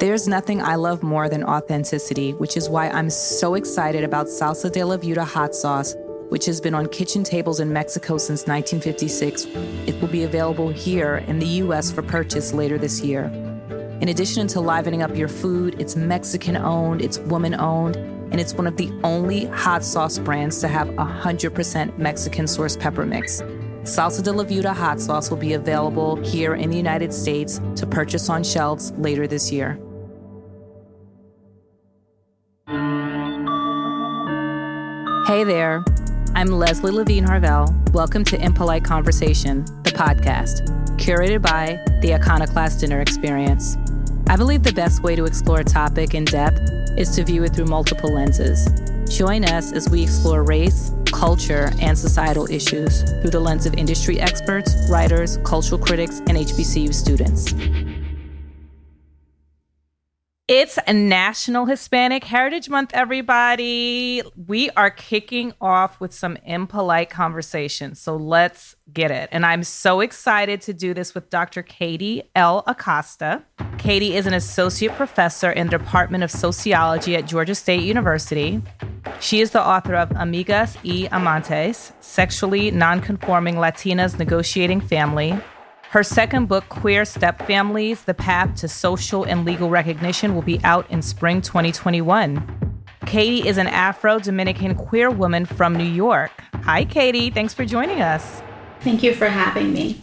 There's nothing I love more than authenticity, which is why I'm so excited about Salsa de la Viuda hot sauce, which has been on kitchen tables in Mexico since 1956. It will be available here in the U.S. for purchase later this year. In addition to livening up your food, it's Mexican-owned, it's woman-owned, and it's one of the only hot sauce brands to have 100% Mexican-sourced pepper mix. Salsa de la Viuda hot sauce will be available here in the United States to purchase on shelves later this year. Hey there, I'm Lezli Levene Harvell. Welcome to Impolite Conversation, the podcast, curated by the Iconoclast Dinner Experience. I believe the best way to explore a topic in depth is to view it through multiple lenses. Join us as we explore race, culture, and societal issues through the lens of industry experts, writers, cultural critics, and HBCU students. It's a National Hispanic Heritage Month, everybody. We are kicking off with some impolite conversation, so let's get it. And I'm so excited to do this with Dr. Katie L. Acosta. Katie is an associate professor in the Department of Sociology at Georgia State University. She is the author of Amigas y Amantes, Sexually Nonconforming Latinas Negotiating Family. Her second book, Queer Step Families, The Path to Social and Legal Recognition, will be out in spring 2021. Katie is an Afro-Dominican queer woman from New York. Hi, Katie. Thanks for joining us. Thank you for having me.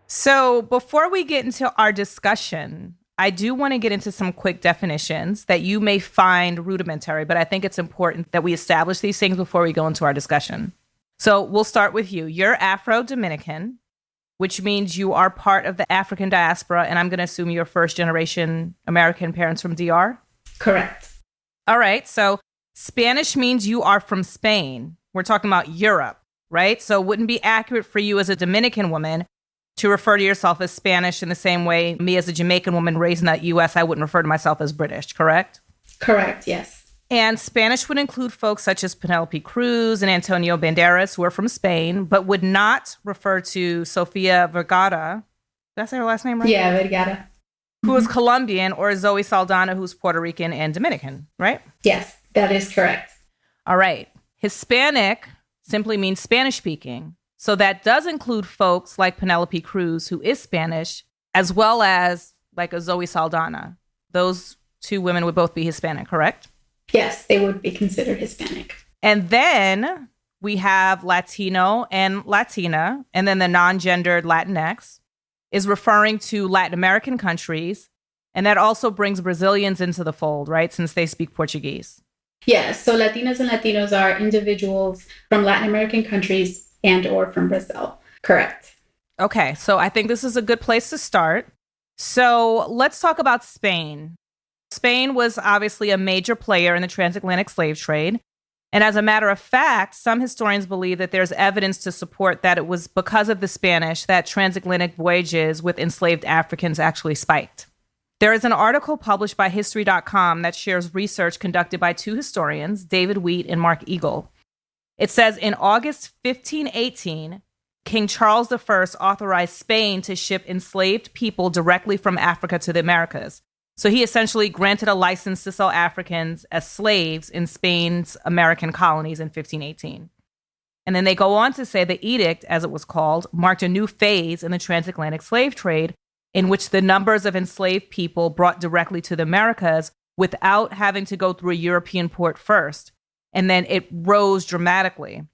So before we get into our discussion, I do want to get into some quick definitions that you may find rudimentary, but I think it's important that we establish these things before we go into our discussion. So we'll start with you. You're Afro-Dominican, which means you are part of the African diaspora, and I'm going to assume you're first-generation American parents from DR? Correct. All right, so Spanish means you are from Spain. We're talking about Europe, right? So it wouldn't be accurate for you as a Dominican woman to refer to yourself as Spanish in the same way me as a Jamaican woman raised in the U.S., I wouldn't refer to myself as British, correct? Correct, yes. And Spanish would include folks such as Penelope Cruz and Antonio Banderas, who are from Spain, but would not refer to Sofia Vergara. Did I say her last name right? Yeah, Vergara. Who is Colombian, or Zoe Saldana, who's Puerto Rican and Dominican, right? Yes, that is correct. All right. Hispanic simply means Spanish-speaking. So that does include folks like Penelope Cruz, who is Spanish, as well as like a Zoe Saldana. Those two women would both be Hispanic, correct? Yes, they would be considered Hispanic. And then we have Latino and Latina, and then the non-gendered Latinx is referring to Latin American countries. And that also brings Brazilians into the fold, right? Since they speak Portuguese. Yes, so Latinas and Latinos are individuals from Latin American countries and or from Brazil. Correct. Okay, so I think this is a good place to start. So let's talk about Spain. Spain was obviously a major player in the transatlantic slave trade. And as a matter of fact, some historians believe that there's evidence to support that it was because of the Spanish that transatlantic voyages with enslaved Africans actually spiked. There is an article published by History.com that shares research conducted by two historians, David Wheat and Mark Eagle. It says in August 1518, King Charles I authorized Spain to ship enslaved people directly from Africa to the Americas. So he essentially granted a license to sell Africans as slaves in Spain's American colonies in 1518. And then they go on to say the edict, as it was called, marked a new phase in the transatlantic slave trade in which the numbers of enslaved people brought directly to the Americas without having to go through a European port first. And then it rose dramatically.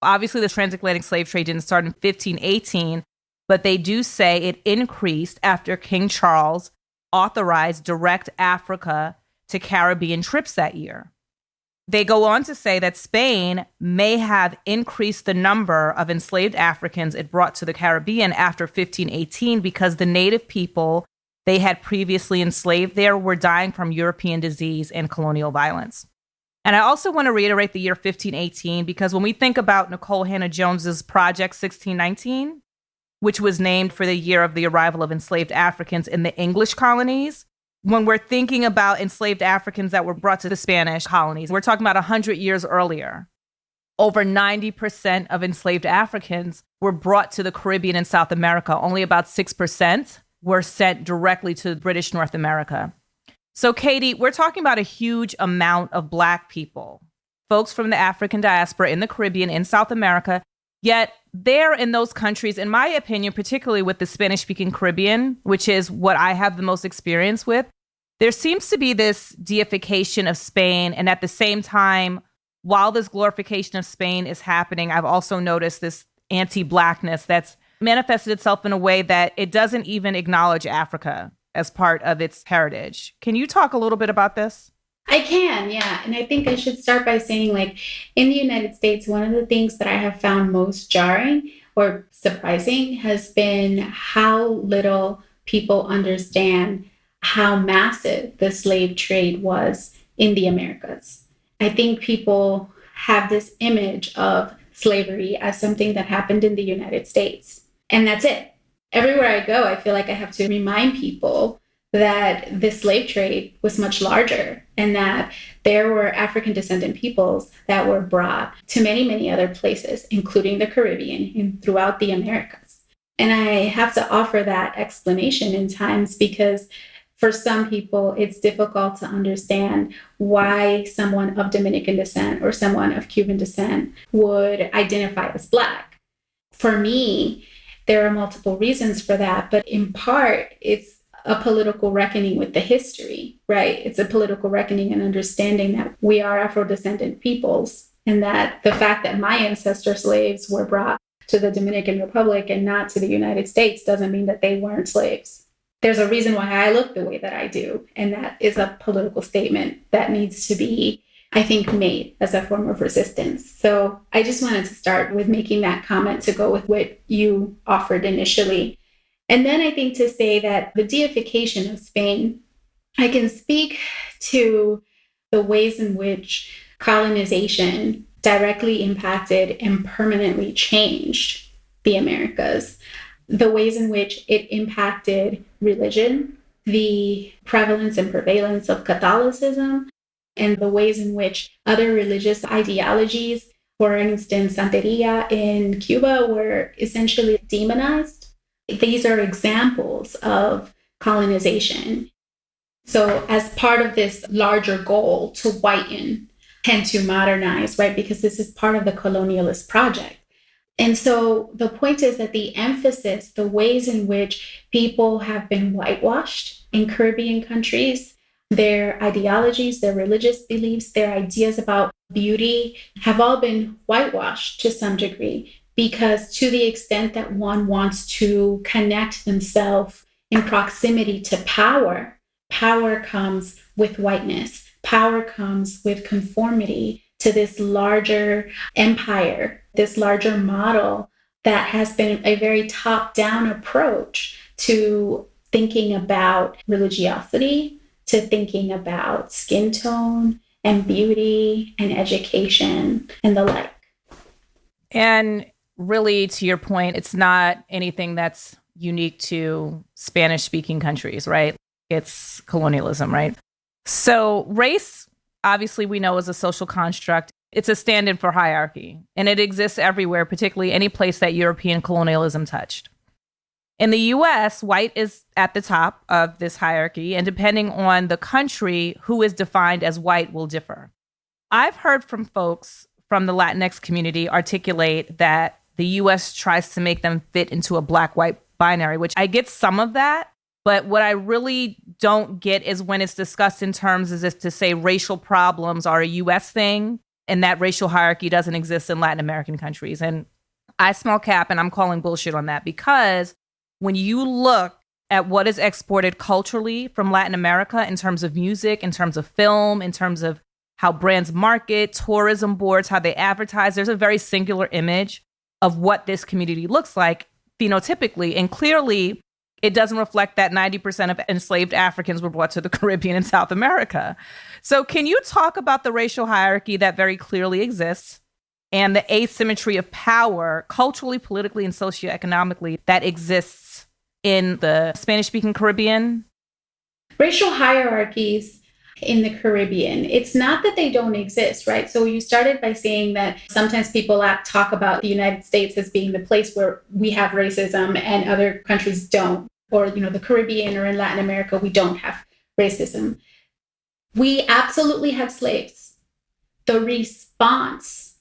Obviously, the transatlantic slave trade didn't start in 1518, but they do say it increased after King Charles authorized direct Africa to Caribbean trips that year. They go on to say that Spain may have increased the number of enslaved Africans it brought to the Caribbean after 1518 because the native people they had previously enslaved there were dying from European disease and colonial violence. And I also want to reiterate the year 1518 because when we think about Nicole Hannah-Jones's Project 1619, which was named for the year of the arrival of enslaved Africans in the English colonies. When we're thinking about enslaved Africans that were brought to the Spanish colonies, we're talking about 100 years earlier. Over 90% of enslaved Africans were brought to the Caribbean and South America. Only about 6% were sent directly to British North America. So, Katie, we're talking about a huge amount of Black people, folks from the African diaspora in the Caribbean, in South America. Yet there in those countries, in my opinion, particularly with the Spanish-speaking Caribbean, which is what I have the most experience with, there seems to be this deification of Spain. And at the same time, while this glorification of Spain is happening, I've also noticed this anti-Blackness that's manifested itself in a way that it doesn't even acknowledge Africa as part of its heritage. Can you talk a little bit about this? I can, yeah. And I think I should start by saying, like, in the United States, one of the things that I have found most jarring or surprising has been how little people understand how massive the slave trade was in the Americas. I think people have this image of slavery as something that happened in the United States, and that's it. Everywhere I go, I feel like I have to remind people that the slave trade was much larger and that there were African descendant peoples that were brought to many, many other places, including the Caribbean and throughout the Americas. And I have to offer that explanation in times because for some people, it's difficult to understand why someone of Dominican descent or someone of Cuban descent would identify as Black. For me, there are multiple reasons for that, but in part, it's a political reckoning with the history, right? It's a political reckoning and understanding that we are Afro-descendant peoples and that the fact that my ancestor slaves were brought to the Dominican Republic and not to the United States doesn't mean that they weren't slaves. There's a reason why I look the way that I do, and that is a political statement that needs to be, I think, made as a form of resistance. So I just wanted to start with making that comment to go with what you offered initially. And then I think to say that the deification of Spain, I can speak to the ways in which colonization directly impacted and permanently changed the Americas, the ways in which it impacted religion, the prevalence and prevalence of Catholicism, and the ways in which other religious ideologies, for instance, Santeria in Cuba, were essentially demonized. These are examples of colonization. So as part of this larger goal to whiten and to modernize, right, because this is part of the colonialist project. And so the point is that the emphasis, the ways in which people have been whitewashed in Caribbean countries, their ideologies, their religious beliefs, their ideas about beauty have all been whitewashed to some degree. Because to the extent that one wants to connect themselves in proximity to power, power comes with whiteness. Power comes with conformity to this larger empire, this larger model that has been a very top-down approach to thinking about religiosity, to thinking about skin tone and beauty and education and the like. And really, to your point, it's not anything that's unique to Spanish-speaking countries, right? It's colonialism, right? So race, obviously, we know is a social construct. It's a stand-in for hierarchy, and it exists everywhere, particularly any place that European colonialism touched. In the US, white is at the top of this hierarchy, and depending on the country, who is defined as white will differ. I've heard from folks from the Latinx community articulate that the US tries to make them fit into a black-white binary, which I get some of that. But what I really don't get is when it's discussed in terms as if to say racial problems are a US thing and that racial hierarchy doesn't exist in Latin American countries. And I small cap and I'm calling bullshit on that because when you look at what is exported culturally from Latin America in terms of music, in terms of film, in terms of how brands market, tourism boards, how they advertise, there's a very singular image of what this community looks like phenotypically. And clearly, it doesn't reflect that 90% of enslaved Africans were brought to the Caribbean and South America. So can you talk about the racial hierarchy that very clearly exists and the asymmetry of power culturally, politically, and socioeconomically that exists in the Spanish-speaking Caribbean? Racial hierarchies in the Caribbean, it's not that they don't exist, right? So you started by saying that sometimes people talk about the United States as being the place where we have racism and other countries don't, or, the Caribbean or in Latin America, we don't have racism. We absolutely had slaves. The response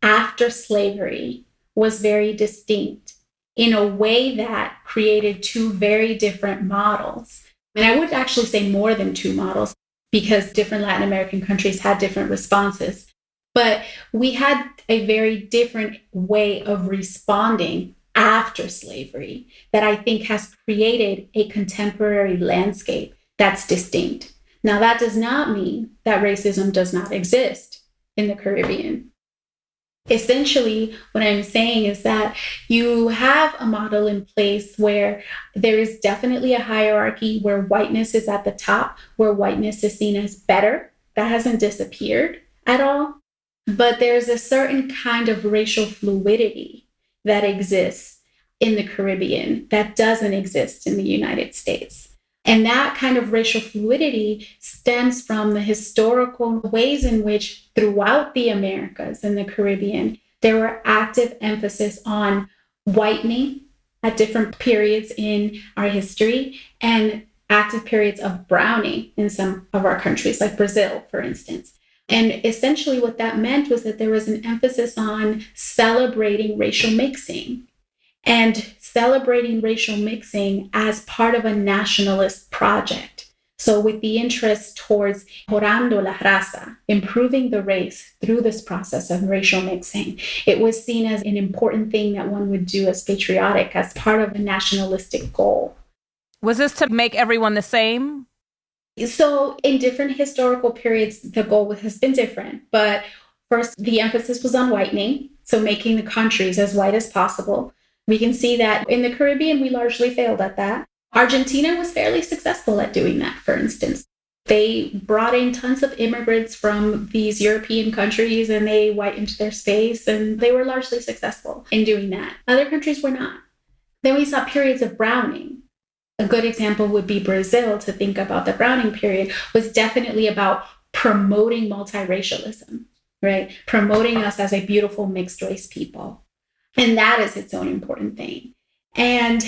after slavery was very distinct in a way that created two very different models. And I would actually say more than two models because different Latin American countries had different responses. But we had a very different way of responding after slavery that I think has created a contemporary landscape that's distinct. Now, that does not mean that racism does not exist in the Caribbean. Essentially, what I'm saying is that you have a model in place where there is definitely a hierarchy where whiteness is at the top, where whiteness is seen as better. That hasn't disappeared at all. But there's a certain kind of racial fluidity that exists in the Caribbean that doesn't exist in the United States. And that kind of racial fluidity stems from the historical ways in which throughout the Americas and the Caribbean, there were active emphasis on whitening at different periods in our history and active periods of browning in some of our countries, like Brazil, for instance. And essentially what that meant was that there was an emphasis on celebrating racial mixing and celebrating racial mixing as part of a nationalist project. So with the interest towards Mejorando La Raza, improving the race through this process of racial mixing, it was seen as an important thing that one would do as patriotic, as part of a nationalistic goal. Was this to make everyone the same? So in different historical periods, the goal has been different. But first, the emphasis was on whitening, so making the countries as white as possible. We can see that in the Caribbean, we largely failed at that. Argentina was fairly successful at doing that, for instance. They brought in tons of immigrants from these European countries and they whitened their space, and they were largely successful in doing that. Other countries were not. Then we saw periods of browning. A good example would be Brazil. To think about the browning period was definitely about promoting multiracialism, right? Promoting us as a beautiful mixed race people. And that is its own important thing. And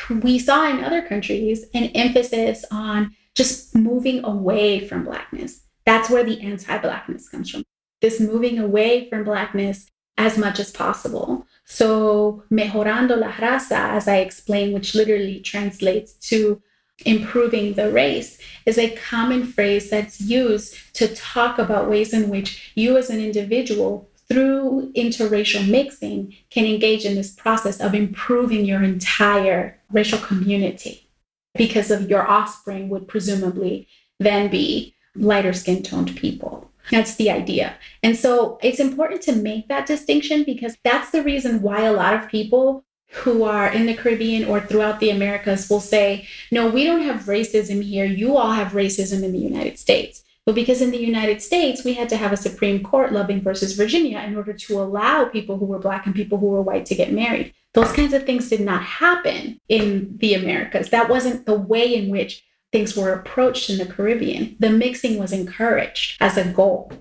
we saw in other countries an emphasis on just moving away from Blackness. That's where the anti-Blackness comes from. This moving away from Blackness as much as possible. So Mejorando La Raza, as I explained, which literally translates to improving the race, is a common phrase that's used to talk about ways in which you as an individual through interracial mixing can engage in this process of improving your entire racial community because of your offspring would presumably then be lighter skin toned people. That's the idea. And so it's important to make that distinction because that's the reason why a lot of people who are in the Caribbean or throughout the Americas will say, no, we don't have racism here. You all have racism in the United States. But because in the United States, we had to have a Supreme Court, Levene versus Virginia, in order to allow people who were Black and people who were white to get married. Those kinds of things did not happen in the Americas. That wasn't the way in which things were approached in the Caribbean. The mixing was encouraged as a goal.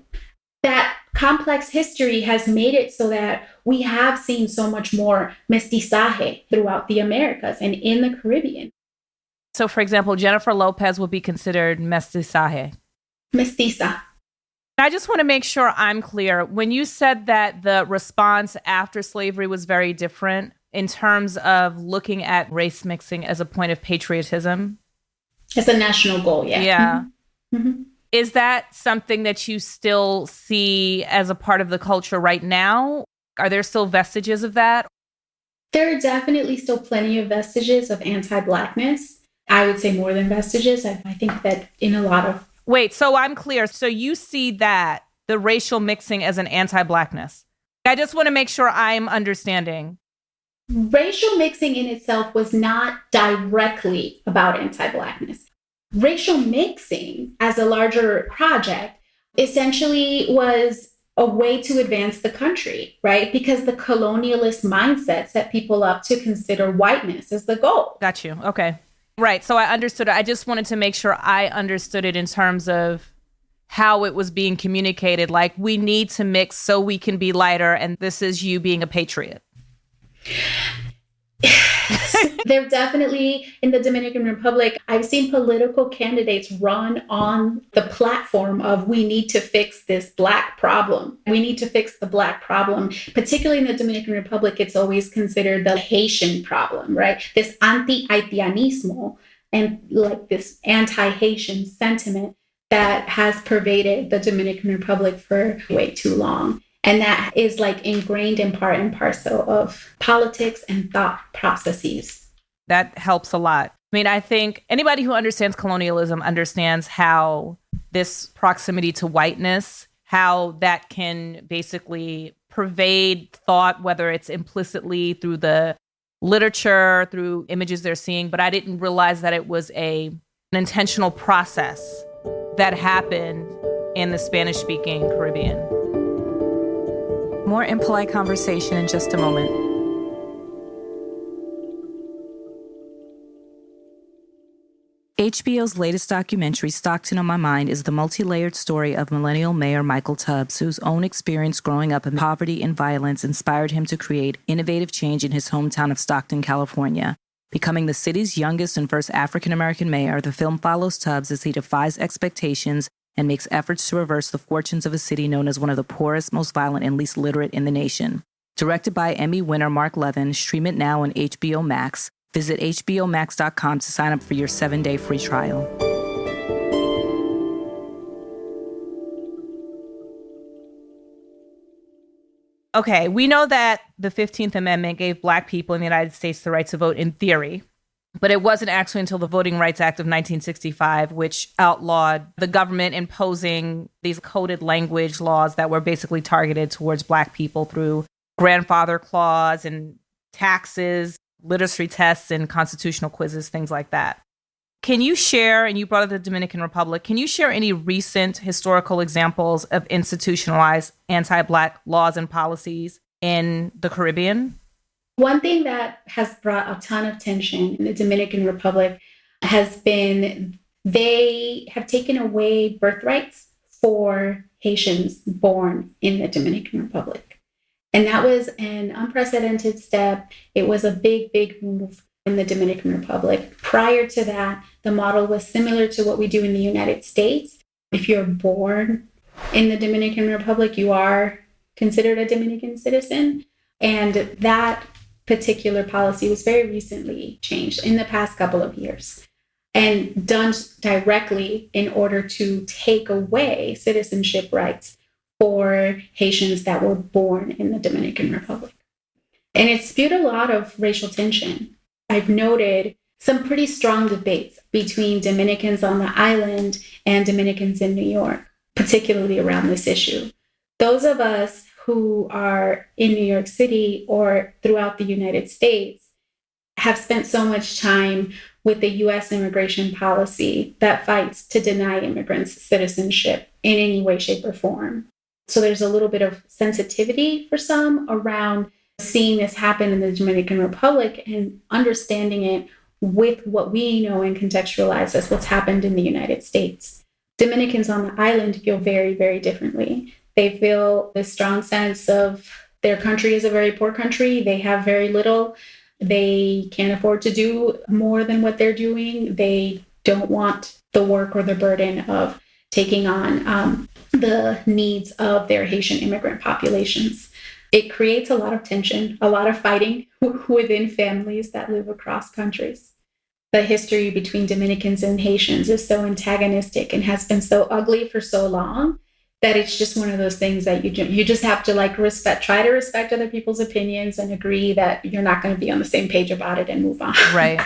That complex history has made it so that we have seen so much more mestizaje throughout the Americas and in the Caribbean. So, for example, Jennifer Lopez would be considered mestizaje. Mestiza. I just want to make sure I'm clear. When you said that the response after slavery was very different in terms of looking at race mixing as a point of patriotism. As a national goal, yeah. Yeah. Mm-hmm. Mm-hmm. Is that something that you still see as a part of the culture right now? Are there still vestiges of that? There are definitely still plenty of vestiges of anti-Blackness. I would say more than vestiges. I think that in a lot of... Wait, so I'm clear. So you see that, the racial mixing, as an anti-Blackness. I just want to make sure I'm understanding. Racial mixing in itself was not directly about anti-Blackness. Racial mixing as a larger project essentially was a way to advance the country, right? Because the colonialist mindset set people up to consider whiteness as the goal. Got you. Okay. Right. So I understood it. I just wanted to make sure I understood it in terms of how it was being communicated. Like, we need to mix so we can be lighter, and this is you being a patriot. They're definitely in the Dominican Republic. I've seen political candidates run on the platform of we need to fix this Black problem. We need to fix the Black problem. Particularly in the Dominican Republic, it's always considered the Haitian problem, right? This anti-Haitianismo and like this anti-Haitian sentiment that has pervaded the Dominican Republic for way too long. And that is like ingrained in part and parcel of politics and thought processes. That helps a lot. I mean, I think anybody who understands colonialism understands how this proximity to whiteness, how that can basically pervade thought, whether it's implicitly through the literature, through images they're seeing. But I didn't realize that it was an intentional process that happened in the Spanish-speaking Caribbean. More Impolite Conversation in just a moment. HBO's latest documentary, Stockton on My Mind, is the multi-layered story of millennial mayor Michael Tubbs, whose own experience growing up in poverty and violence inspired him to create innovative change in his hometown of Stockton, California. Becoming the city's youngest and first African-American mayor, the film follows Tubbs as he defies expectations and makes efforts to reverse the fortunes of a city known as one of the poorest, most violent, and least literate in the nation. Directed by Emmy winner Mark Levene, stream it now on HBO Max. Visit hbomax.com to sign up for your 7-day free trial. Okay, we know that the 15th Amendment gave Black people in the United States the right to vote in theory, but it wasn't actually until the Voting Rights Act of 1965, which outlawed the government imposing these coded language laws that were basically targeted towards Black people through grandfather clause and taxes, literacy tests, and constitutional quizzes, things like that. Can you share, and you brought up the Dominican Republic, can you share any recent historical examples of institutionalized anti-Black laws and policies in the Caribbean? One thing that has brought a ton of tension in the Dominican Republic has been they have taken away birthrights for Haitians born in the Dominican Republic. And that was an unprecedented step. It was a big, big move in the Dominican Republic. Prior to that, the model was similar to what we do in the United States. If you're born in the Dominican Republic, you are considered a Dominican citizen. And that particular policy was very recently changed in the past couple of years and done directly in order to take away citizenship rights for Haitians that were born in the Dominican Republic. And it spewed a lot of racial tension. I've noted some pretty strong debates between Dominicans on the island and Dominicans in New York, particularly around this issue. Those of us who are in New York City or throughout the United States have spent so much time with the U.S. immigration policy that fights to deny immigrants citizenship in any way, shape, or form. So there's a little bit of sensitivity for some around seeing this happen in the Dominican Republic and understanding it with what we know and contextualize as what's happened in the United States. Dominicans on the island feel very, very differently. They feel this strong sense of their country is a very poor country. They have very little. They can't afford to do more than what they're doing. They don't want the work or the burden of taking on the needs of their Haitian immigrant populations. It creates a lot of tension, a lot of fighting within families that live across countries. The history between Dominicans and Haitians is so antagonistic and has been so ugly for so long that it's just one of those things that you just have to like try to respect other people's opinions and agree that you're not going to be on the same page about it and move on. Right.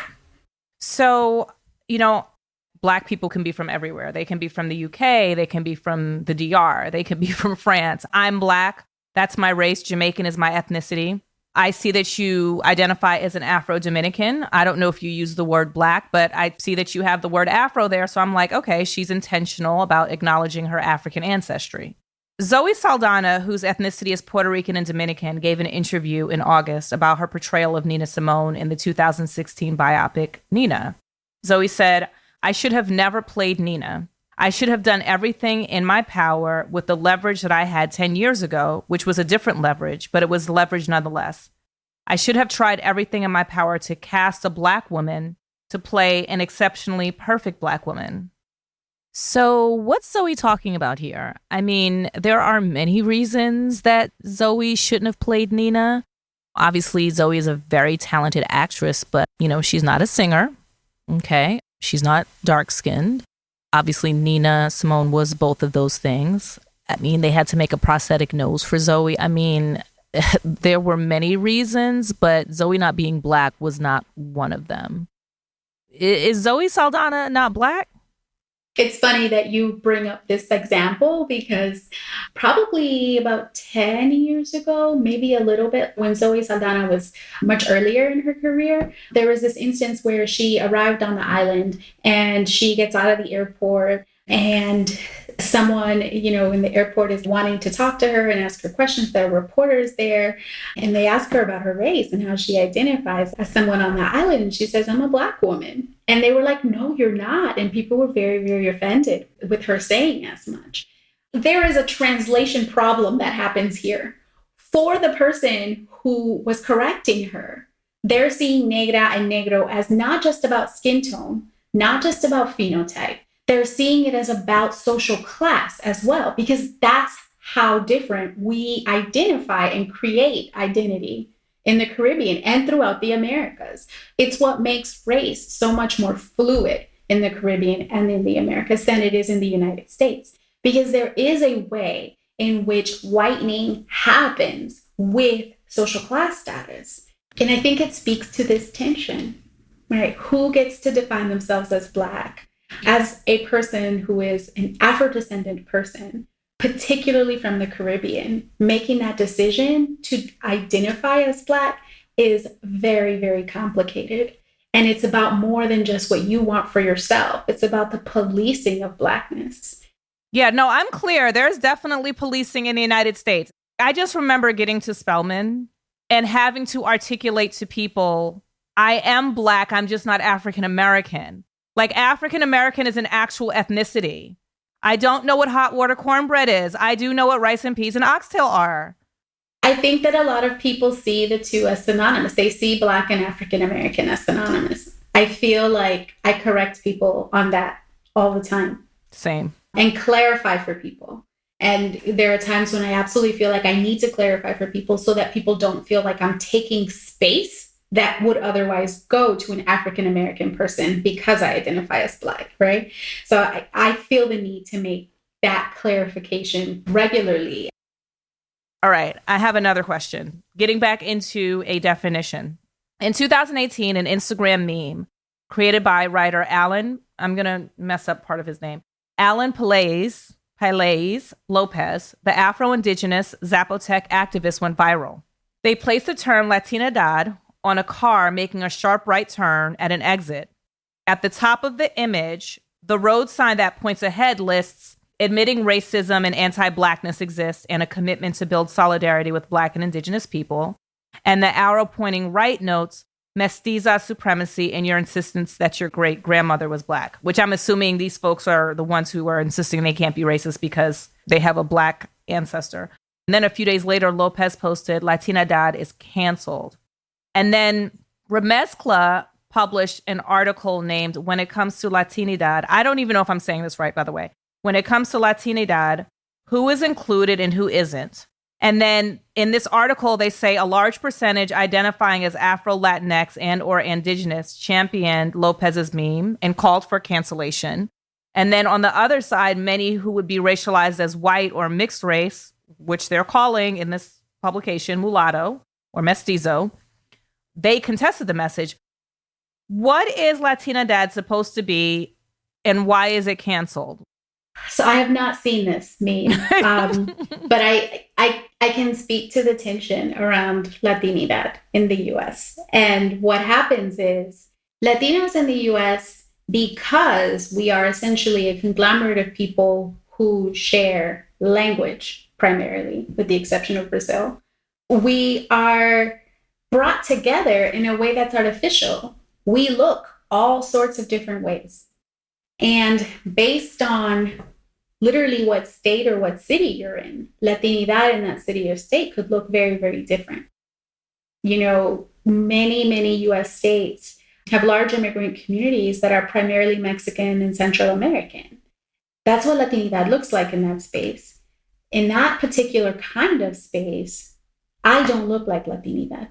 So, Black people can be from everywhere. They can be from the UK. They can be from the DR. They can be from France. I'm Black. That's my race. Jamaican is my ethnicity. I see that you identify as an Afro-Dominican. I don't know if you use the word Black, but I see that you have the word Afro there. So I'm like, okay, she's intentional about acknowledging her African ancestry. Zoe Saldana, whose ethnicity is Puerto Rican and Dominican, gave an interview in August about her portrayal of Nina Simone in the 2016 biopic Nina. Zoe said, "I should have never played Nina. I should have done everything in my power with the leverage that I had 10 years ago, which was a different leverage, but it was leverage nonetheless. I should have tried everything in my power to cast a Black woman to play an exceptionally perfect Black woman. So, what's Zoe talking about here? I mean, there are many reasons that Zoe shouldn't have played Nina. Obviously, Zoe is a very talented actress, but, she's not a singer. Okay. She's not dark skinned. Obviously, Nina Simone was both of those things. I mean, they had to make a prosthetic nose for Zoe. I mean, there were many reasons, but Zoe not being Black was not one of them. Is Zoe Saldana not Black? It's funny that you bring up this example because probably about 10 years ago, maybe a little bit, when Zoe Saldana was much earlier in her career, there was this instance where she arrived on the island and she gets out of the airport and someone, in the airport is wanting to talk to her and ask her questions. There are reporters there and they ask her about her race and how she identifies as someone on the island. And she says, I'm a Black woman. And they were like, no, you're not. And people were very, very offended with her saying as much. There is a translation problem that happens here. For the person who was correcting her, they're seeing negra and negro as not just about skin tone, not just about phenotype. They're seeing it as about social class as well, because that's how different we identify and create identity in the Caribbean and throughout the Americas. It's what makes race so much more fluid in the Caribbean and in the Americas than it is in the United States, because there is a way in which whitening happens with social class status. And I think it speaks to this tension, right? Who gets to define themselves as Black? As a person who is an Afro-descendant person, particularly from the Caribbean, making that decision to identify as Black is very, very complicated. And it's about more than just what you want for yourself. It's about the policing of Blackness. Yeah, no, I'm clear. There's definitely policing in the United States. I just remember getting to Spelman and having to articulate to people, I am Black, I'm just not African American. Like, African American is an actual ethnicity. I don't know what hot water cornbread is. I do know what rice and peas and oxtail are. I think that a lot of people see the two as synonymous. They see Black and African American as synonymous. I feel like I correct people on that all the time. Same. And clarify for people. And there are times when I absolutely feel like I need to clarify for people so that people don't feel like I'm taking space that would otherwise go to an African American person because I identify as Black, right? So I feel the need to make that clarification regularly. All right, I have another question. Getting back into a definition. In 2018, an Instagram meme created by writer Alan, I'm going to mess up part of his name, Alan Pelaez Lopez, the Afro-Indigenous Zapotec activist, went viral. They placed the term Latinidad on a car making a sharp right turn at an exit. At the top of the image, the road sign that points ahead lists admitting racism and anti-Blackness exists and a commitment to build solidarity with Black and Indigenous people. And the arrow pointing right notes mestiza supremacy and your insistence that your great-grandmother was Black, which I'm assuming these folks are the ones who are insisting they can't be racist because they have a Black ancestor. And then a few days later, Lopez posted, Latinidad is canceled. And then Remezcla published an article named When It Comes to Latinidad. I don't even know if I'm saying this right, by the way. When it comes to Latinidad, who is included and who isn't? And then in this article, they say a large percentage identifying as Afro-Latinx and or Indigenous championed Lopez's meme and called for cancellation. And then on the other side, many who would be racialized as white or mixed race, which they're calling in this publication mulatto or mestizo, they contested the message. What is Latinidad supposed to be and why is it canceled? So I have not seen this meme, but I can speak to the tension around Latinidad in the U.S. And what happens is Latinos in the U.S., because we are essentially a conglomerate of people who share language primarily, with the exception of Brazil, we are brought together in a way that's artificial. We look all sorts of different ways. And based on literally what state or what city you're in, Latinidad in that city or state could look very, very different. Many US states have large immigrant communities that are primarily Mexican and Central American. That's what Latinidad looks like in that space. In that particular kind of space, I don't look like Latinidad.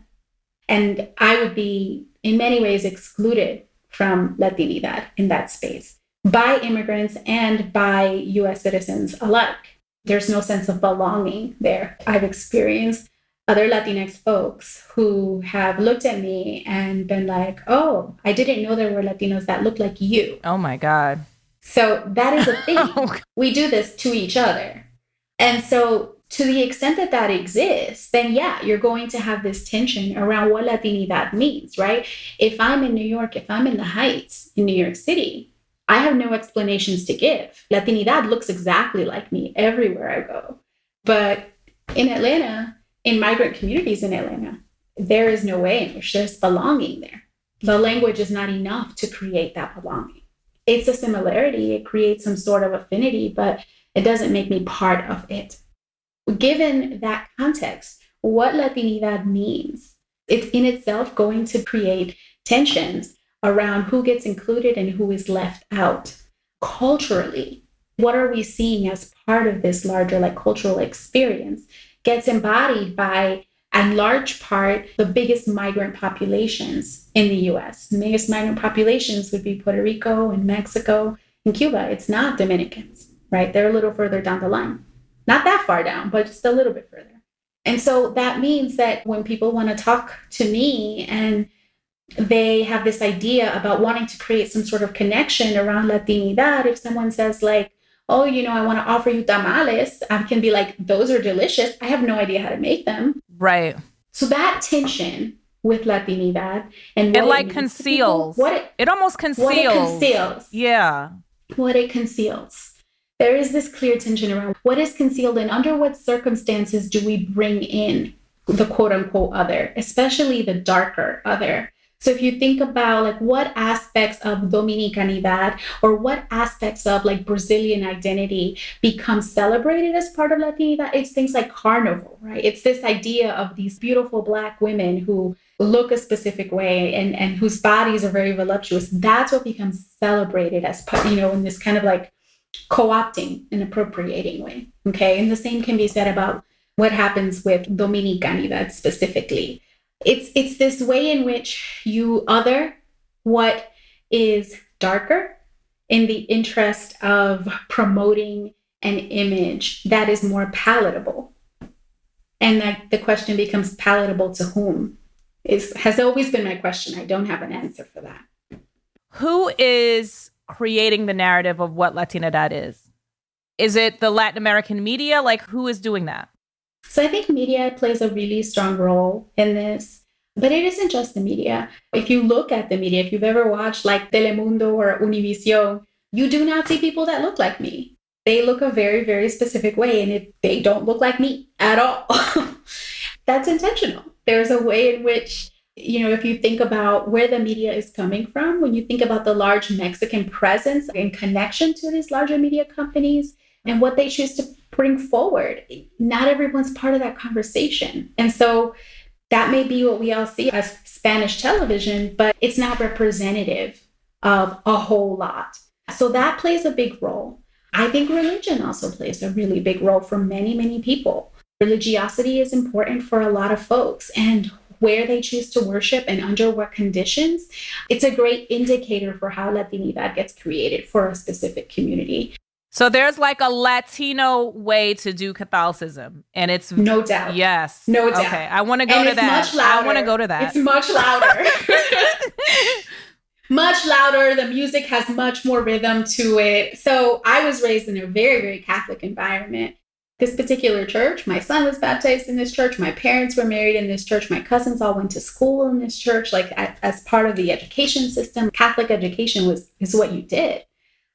And I would be, in many ways, excluded from Latinidad in that space by immigrants and by US citizens alike. There's no sense of belonging there. I've experienced other Latinx folks who have looked at me and been like, oh, I didn't know there were Latinos that looked like you. Oh my God. So that is a thing. We do this to each other. And so to the extent that that exists, then yeah, you're going to have this tension around what Latinidad means, right? If I'm in New York, if I'm in the Heights in New York City, I have no explanations to give. Latinidad looks exactly like me everywhere I go. But in Atlanta, in migrant communities in Atlanta, there is no way in which there's belonging there. The language is not enough to create that belonging. It's a similarity. It creates some sort of affinity, but it doesn't make me part of it. Given that context, what Latinidad means, it's in itself going to create tensions around who gets included and who is left out. Culturally, what are we seeing as part of this larger cultural experience gets embodied by, in large part, the biggest migrant populations in the US. The biggest migrant populations would be Puerto Rico and Mexico and Cuba. It's not Dominicans, right? They're a little further down the line. Not that far down, but just a little bit further. And so that means that when people want to talk to me and they have this idea about wanting to create some sort of connection around Latinidad, if someone says oh, I want to offer you tamales, I can be like, those are delicious. I have no idea how to make them. Right. So that tension with Latinidad and what it conceals. It almost conceals. What it conceals. Yeah. What it conceals. There is this clear tension around what is concealed and under what circumstances do we bring in the quote unquote other, especially the darker other. So if you think about what aspects of Dominicanidad or what aspects of Brazilian identity become celebrated as part of Latinidad, it's things like carnival, right? It's this idea of these beautiful Black women who look a specific way and whose bodies are very voluptuous. That's what becomes celebrated as part, in this kind of co-opting and appropriating way. Okay. And the same can be said about what happens with Dominicanidad specifically. It's this way in which you other what is darker in the interest of promoting an image that is more palatable. And the question becomes palatable to whom has always been my question. I don't have an answer for that. Who is creating the narrative of what Latinidad is? Is it the Latin American media? Who is doing that? So I think media plays a really strong role in this, but it isn't just the media. If you look at the media, if you've ever watched Telemundo or Univision, you do not see people that look like me. They look a very, very specific way, and they don't look like me at all. That's intentional. There's a way in which, if you think about where the media is coming from, when you think about the large Mexican presence and connection to these larger media companies and what they choose to bring forward, not everyone's part of that conversation. And so that may be what we all see as Spanish television, but it's not representative of a whole lot. So that plays a big role. I think religion also plays a really big role for many, many people. Religiosity is important for a lot of folks, and where they choose to worship and under what conditions, it's a great indicator for how Latinidad gets created for a specific community. So there's a Latino way to do Catholicism, and it's no doubt. Yes. No doubt. Okay. I want to go to that. Much louder. I want to go to that. It's much louder. Much louder. The music has much more rhythm to it. So I was raised in a very, very Catholic environment. This particular church, my son was baptized in this church. My parents were married in this church. My cousins all went to school in this church, as part of the education system. Catholic education is what you did.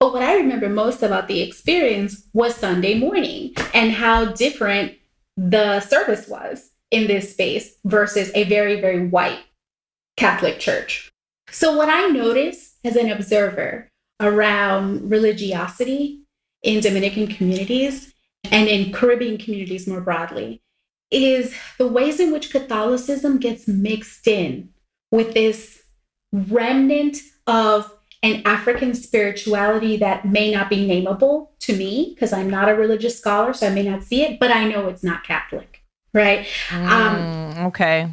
But what I remember most about the experience was Sunday morning and how different the service was in this space versus a very, very white Catholic church. So what I noticed as an observer around religiosity in Dominican communities and in Caribbean communities more broadly is the ways in which Catholicism gets mixed in with this remnant of an African spirituality that may not be nameable to me because I'm not a religious scholar, so I may not see it, but I know it's not Catholic, right? Okay.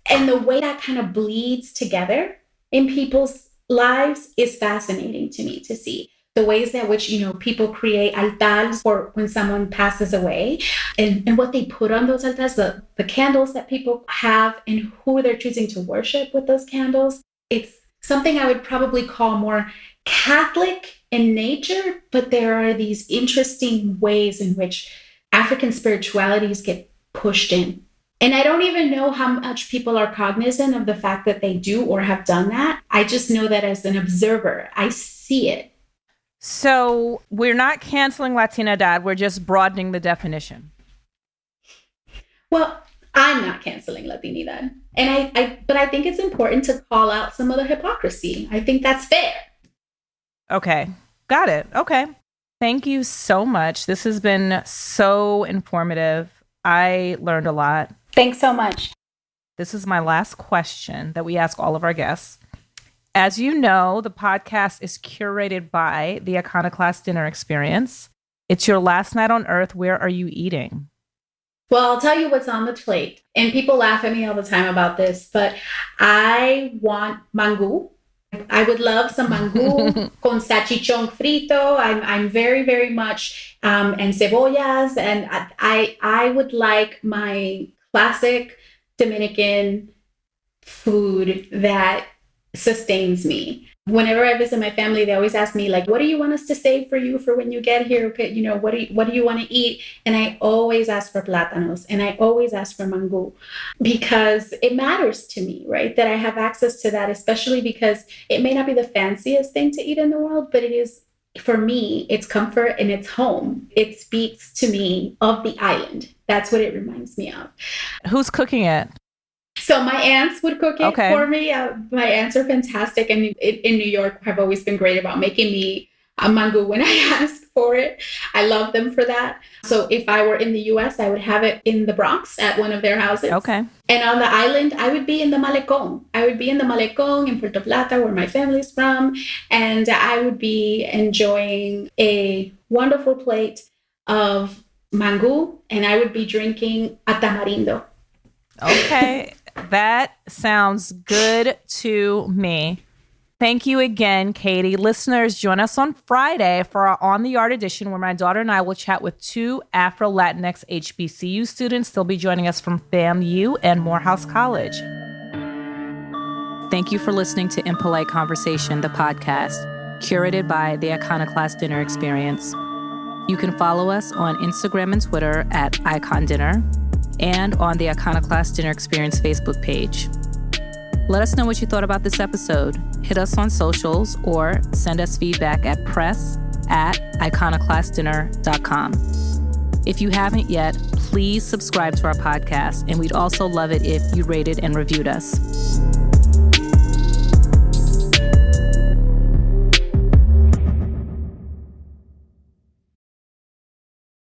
And the way that kind of bleeds together in people's lives is fascinating to me to see. The ways that which, people create altars for when someone passes away and what they put on those altars, the candles that people have and who they're choosing to worship with those candles. It's something I would probably call more Catholic in nature, but there are these interesting ways in which African spiritualities get pushed in. And I don't even know how much people are cognizant of the fact that they do or have done that. I just know that as an observer, I see it. So we're not canceling Latinidad. We're just broadening the definition. Well, I'm not canceling Latinidad. But I think it's important to call out some of the hypocrisy. I think that's fair. Okay. Got it. Okay. Thank you so much. This has been so informative. I learned a lot. Thanks so much. This is my last question that we ask all of our guests. As you know, the podcast is curated by the Iconoclast Dinner Experience. It's your last night on Earth. Where are you eating? Well, I'll tell you what's on the plate. And people laugh at me all the time about this, but I want mango. I would love some mango con salchichón frito. I'm very, very much, and cebollas. And I would like my classic Dominican food that sustains me. Whenever I visit my family, they always ask me, like, what do you want us to save for you for when you get here? What do you want to eat? And I always ask for plátanos and I always ask for mango because it matters to me, right? That I have access to that, especially because it may not be the fanciest thing to eat in the world, but it is, for me, it's comfort and it's home. It speaks to me of the island. That's what it reminds me of. Who's cooking it? So my aunts would cook it for me. My aunts are fantastic. And in New York, have always been great about making me a mango when I ask for it. I love them for that. So if I were in the US, I would have it in the Bronx at one of their houses. Okay. And on the island, I would be in the Malecón. I would be in the Malecón in Puerto Plata, where my family's from. And I would be enjoying a wonderful plate of mango. And I would be drinking a tamarindo. Okay. That sounds good to me. Thank you again, Katie. Listeners, join us on Friday for our On the Yard edition, where my daughter and I will chat with two Afro-Latinx HBCU students. They'll be joining us from FAMU and Morehouse College. Thank you for listening to Impolite Conversation, the podcast, curated by the Iconoclast Dinner Experience. You can follow us on Instagram and Twitter at Icon Dinner, and on the Iconoclast Dinner Experience Facebook page. Let us know what you thought about this episode. Hit us on socials or send us feedback at press@iconoclastdinner.com. If you haven't yet, please subscribe to our podcast, and we'd also love it if you rated and reviewed us.